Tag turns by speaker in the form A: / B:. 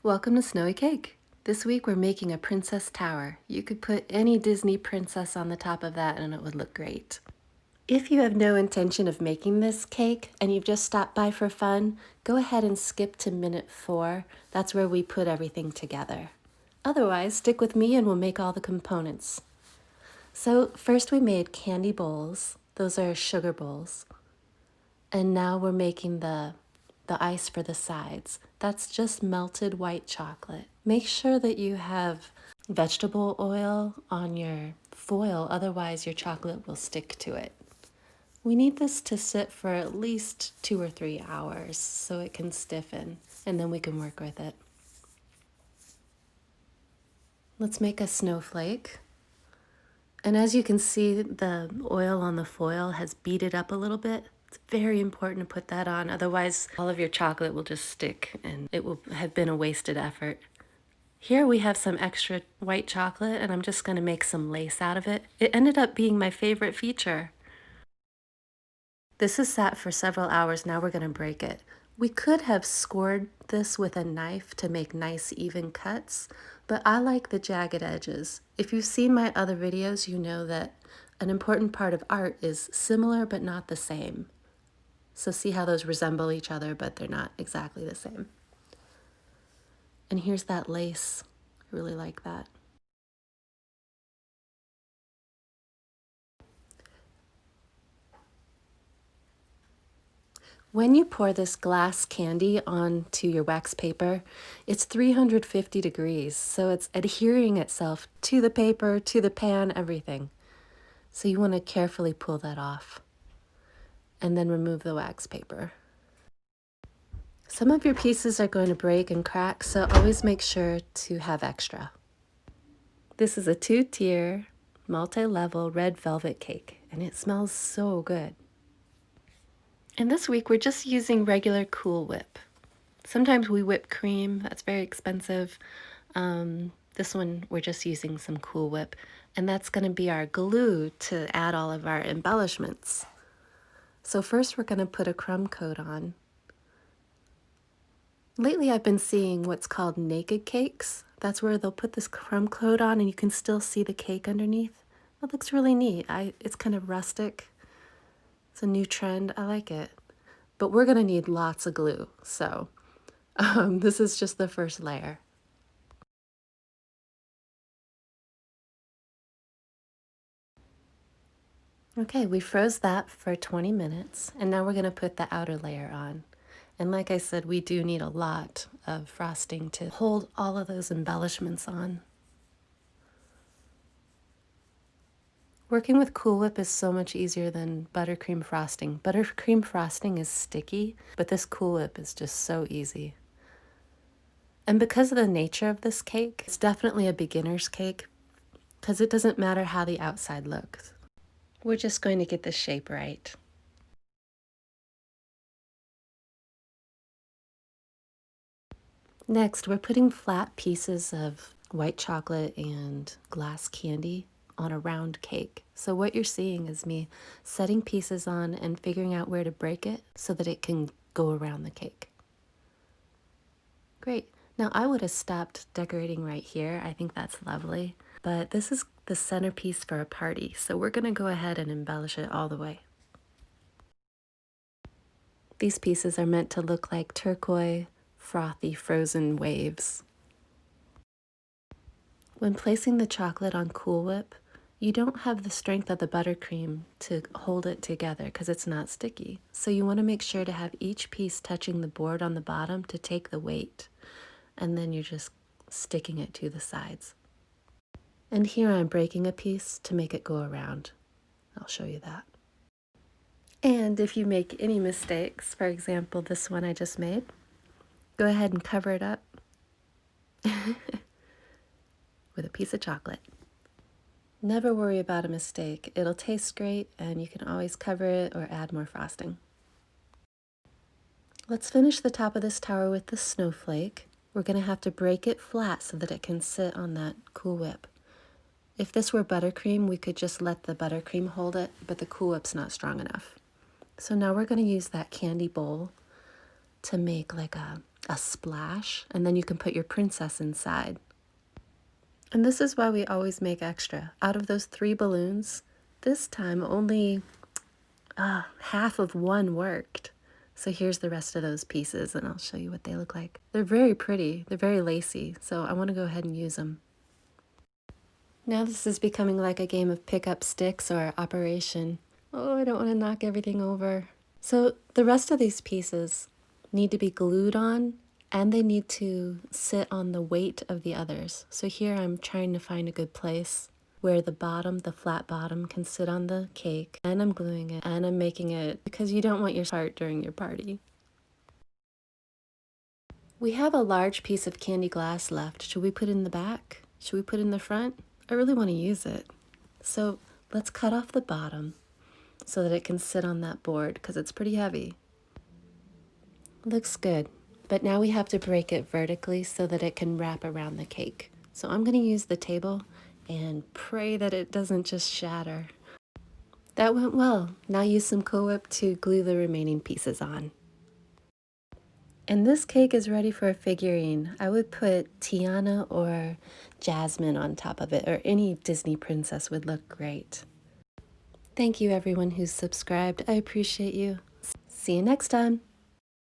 A: Welcome to Snowy Cake. This week we're making a princess tower. You could put any Disney princess on the top of that and it would look great. If you have no intention of making this cake and you've just stopped by for fun, go ahead and skip to minute 4. That's where we put everything together. Otherwise, stick with me and we'll make all the components. So first we made candy bowls. Those are sugar bowls. And now we're making the ice for the sides. That's just melted white chocolate. Make sure that you have vegetable oil on your foil, otherwise your chocolate will stick to it. We need this to sit for at least 2 or 3 hours so it can stiffen, and then we can work with it. Let's make a snowflake. And as you can see, the oil on the foil has beaded up a little bit. It's very important to put that on, otherwise all of your chocolate will just stick and it will have been a wasted effort. Here we have some extra white chocolate and I'm just going to make some lace out of it. It ended up being my favorite feature. This is sat for several hours, now we're going to break it. We could have scored this with a knife to make nice even cuts, but I like the jagged edges. If you've seen my other videos, you know that an important part of art is similar but not the same. So see how those resemble each other, but they're not exactly the same. And here's that lace. I really like that. When you pour this glass candy onto your wax paper, it's 350 degrees, so it's adhering itself to the paper, to the pan, everything. So you want to carefully pull that off and then remove the wax paper. Some of your pieces are going to break and crack, so always make sure to have extra. This is a 2-tier, multi-level red velvet cake, and it smells so good. And this week we're just using regular Cool Whip. Sometimes we whip cream, that's very expensive. This one we're just using some Cool Whip, and that's going to be our glue to add all of our embellishments. So first we're going to put a crumb coat on. Lately I've been seeing what's called naked cakes. That's where they'll put this crumb coat on and you can still see the cake underneath. That looks really neat. It's kind of rustic. It's a new trend. I like it. But we're going to need lots of glue, so this is just the first layer. Okay, we froze that for 20 minutes, and now we're going to put the outer layer on. And like I said, we do need a lot of frosting to hold all of those embellishments on. Working with Cool Whip is so much easier than buttercream frosting. Buttercream frosting is sticky, but this Cool Whip is just so easy. And because of the nature of this cake, it's definitely a beginner's cake because it doesn't matter how the outside looks. We're just going to get the shape right. Next, we're putting flat pieces of white chocolate and glass candy on a round cake. So what you're seeing is me setting pieces on and figuring out where to break it so that it can go around the cake. Great. Now I would have stopped decorating right here. I think that's lovely. But this is the centerpiece for a party, so we're going to go ahead and embellish it all the way. These pieces are meant to look like turquoise, frothy, frozen waves. When placing the chocolate on Cool Whip, you don't have the strength of the buttercream to hold it together because it's not sticky. So you want to make sure to have each piece touching the board on the bottom to take the weight. And then you're just sticking it to the sides. And here I'm breaking a piece to make it go around. I'll show you that. And if you make any mistakes, for example, this one I just made, go ahead and cover it up with a piece of chocolate. Never worry about a mistake. It'll taste great and you can always cover it or add more frosting. Let's finish the top of this tower with the snowflake. We're going to have to break it flat so that it can sit on that Cool Whip. If this were buttercream, we could just let the buttercream hold it, but the Cool Whip's not strong enough. So now we're going to use that candy bowl to make like a a splash, and then you can put your princess inside. And this is why we always make extra. Out of those 3 balloons, this time only half of one worked. So here's the rest of those pieces, and I'll show you what they look like. They're very pretty. They're very lacy, so I want to go ahead and use them. Now this is becoming like a game of pick up sticks or Operation. Oh, I don't want to knock everything over. So the rest of these pieces need to be glued on, and they need to sit on the weight of the others. So here I'm trying to find a good place where the bottom, the flat bottom, can sit on the cake, and I'm gluing it, and I'm making it because you don't want your part during your party. We have a large piece of candy glass left. Should we put it in the back? Should we put it in the front? I really want to use it. So let's cut off the bottom so that it can sit on that board because it's pretty heavy. Looks good, but now we have to break it vertically so that it can wrap around the cake. So I'm going to use the table and pray that it doesn't just shatter. That went well. Now use some Cool Whip to glue the remaining pieces on. And this cake is ready for a figurine. I would put Tiana or Jasmine on top of it, or any Disney princess would look great. Thank you everyone who's subscribed. I appreciate you. See you next time.